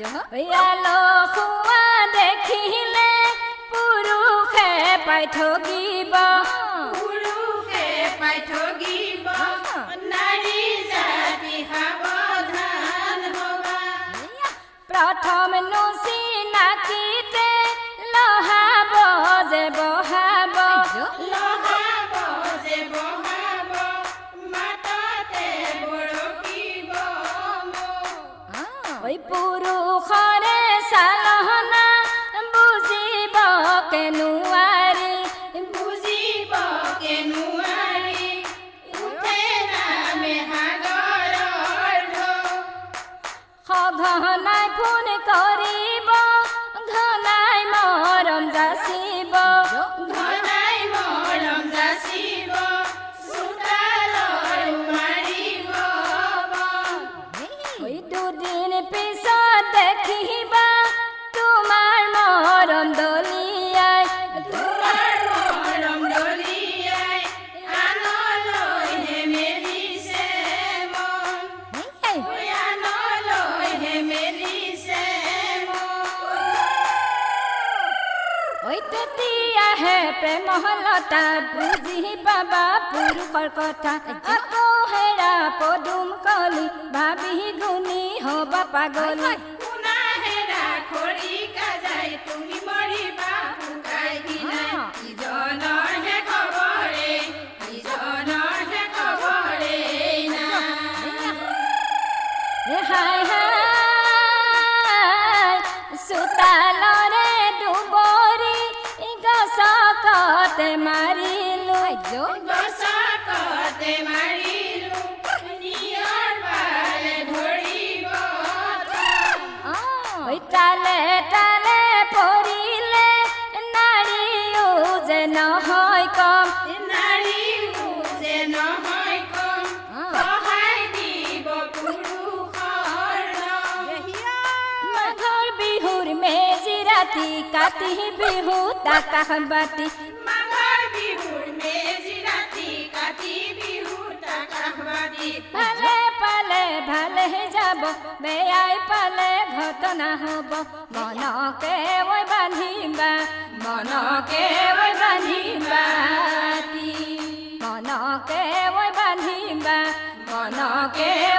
আলো খুৱা দেখিলে পুৰুষে পাই ঠগিব প্ৰথম চিনাকিতে লহাব যে বহাব পুৰুষৰে চালনা বুজিব কেনুৱাৰী সঘনাই ফোন কৰিব ঘনাই মৰম যাচিব দুদিন পিছত দেখিবা তোমাৰ মৰম দলিয়াই তেতিয়াহে প্ৰেমহলতা বুজি পাবা পুৰুষৰ কথা আকৌ হেৰা পদুম কলি ভাবি গুণি হবা পাগলী হাই হাই চোতালৰে দুবৰি গছকতে মাৰিলো তালে তালে পৰিলে নাৰীও যে নহয় কম মাঘৰ বিহুৰ মেজি ৰাতি কাতি বিহু তাকাহ বাতি ভালে পালে ভালে যাব বেয়াই পালে ঘটনা হব মনকে ওই বান্ধিবা মনকে ওই বান্ধিবা মনকে ওই বান্ধিবা মনকে